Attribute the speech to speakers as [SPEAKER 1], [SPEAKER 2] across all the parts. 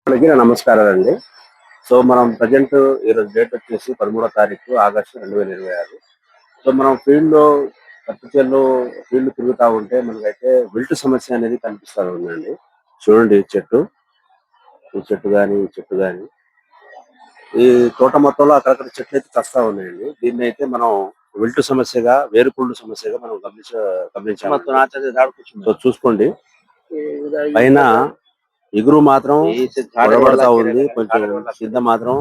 [SPEAKER 1] అందరికీ నా నమస్కారాలండి. సో, మనం ప్రెజెంట్ ఈరోజు డేట్ వచ్చేసి 13వ తారీఖు ఆగస్టు 2026. సో, మనం పత్తి చేనులో ఫీల్డ్ తిరుగుతా ఉంటే మనకైతే విల్ట్ సమస్య అనేది కనిపిస్తా ఉందండి. చూడండి ఈ చెట్టు గాని, ఈ చెట్టు గాని, ఈ తోట మొత్తంలో అక్కడక్కడ చెట్లయితే చస్తా ఉన్నాయండి. దీన్నైతే మనం విల్ట్ సమస్యగా, వేరుకుళ్ళు సమస్యగా మనం గమనించామండి. సో, చూసుకోండి. పైన ఇగురు మాత్రం పొడబడతా ఉంది. కొంచెం కింద మాత్రం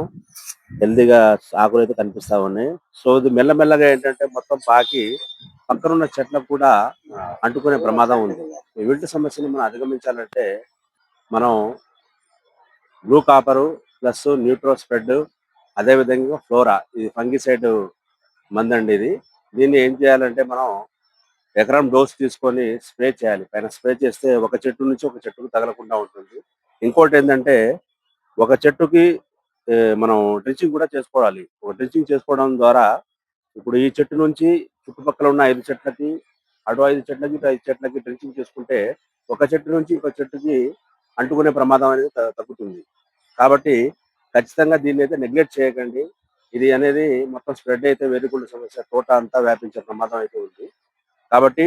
[SPEAKER 1] హెల్తీగా ఆకులైతే కనిపిస్తా ఉన్నాయి. సో, ఇది మెల్లమెల్లగా ఏంటంటే మొత్తం పాకి పక్కనున్న చెట్లకు కూడా అంటుకునే ప్రమాదం ఉంది. ఈ విల్ట్ సమస్యని మనం అధిగమించాలంటే మనం బ్లూ కాపరు ప్లస్ న్యూట్రో స్ప్రెడ్, అదే విధంగా ఫ్లోరా, ఇది ఫంగిసైడ్ మందండి ఇది. దీన్ని ఏం చేయాలంటే మనం ఎకరం డోస్ తీసుకొని స్ప్రే చేయాలి. పైన స్ప్రే చేస్తే ఒక చెట్టు నుంచి ఒక చెట్టుకు తగలకుండా ఉంటుంది. ఇంకోటేందంటే ఒక చెట్టుకి మనం డ్రిచ్చింగ్ కూడా చేసుకోవాలి. ఒక డ్రిచ్చింగ్ చేసుకోవడం ద్వారా ఇప్పుడు ఈ చెట్టు నుంచి చుట్టుపక్కల ఉన్న 5 చెట్లకి, అటు 5 చెట్లకి, ఇటు 5 చెట్లకి డ్రిచ్చింగ్ చేసుకుంటే ఒక చెట్టు నుంచి ఇంకో చెట్టుకి అంటుకునే ప్రమాదం అనేది తగ్గుతుంది. కాబట్టి ఖచ్చితంగా దీన్నైతే నెగ్లెక్ట్ చేయకండి. ఇది అనేది మొత్తం స్ప్రెడ్ అయితే వేరుకుళ్ళు సమస్య తోట అంతా వ్యాపించే ప్రమాదం అయితే ఉంది. కాబట్టి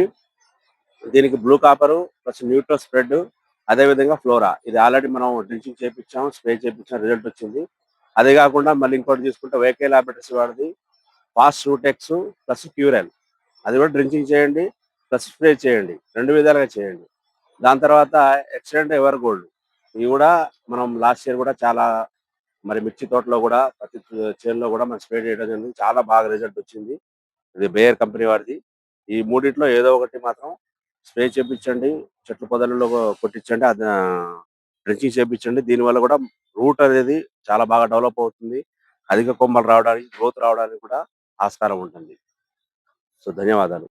[SPEAKER 1] దీనికి బ్లూ కాపరు ప్లస్ న్యూట్రో స్ప్రెడ్, అదే విధంగా ఫ్లోరా, ఇది ఆల్రెడీ మనం డ్రిచ్చింగ్ చేపించాం, స్ప్రే చేపించాం, రిజల్ట్ వచ్చింది. అదే కాకుండా మళ్ళీ ఇంకోటి తీసుకుంటే వైకే ల్యాబొరేటరీస్ వాడిది ఫాస్ట్ రూటెక్స్ ప్లస్ క్యూరెల్, అది కూడా డ్రింకింగ్ చేయండి ప్లస్ స్ప్రే చేయండి, 2 విధాలుగా చేయండి. దాని తర్వాత ఎక్సలెంట్ ఎవర్ గోల్డ్, ఇవి కూడా మనం లాస్ట్ ఇయర్ కూడా చాలా మరి మిర్చి తోటలో కూడా ప్రతి చేనులో కూడా మనం స్ప్రే చేయడం జరిగింది. చాలా బాగా రిజల్ట్ వచ్చింది. ఇది బేయర్ కంపెనీ వాడిది. ఈ మూడిట్లో ఏదో ఒకటి మాత్రం స్ప్రే చేపించండి, చెట్ల పొదలలో కొట్టించండి, అది డ్రెంచింగ్ చేపించండి. దీనివల్ల కూడా రూట్ అనేది చాలా బాగా డెవలప్ అవుతుంది. అధిక కొమ్మలు రావడానికి, గ్రోత్ రావడానికి కూడా ఆస్కారం ఉంటుంది. సో, ధన్యవాదాలు.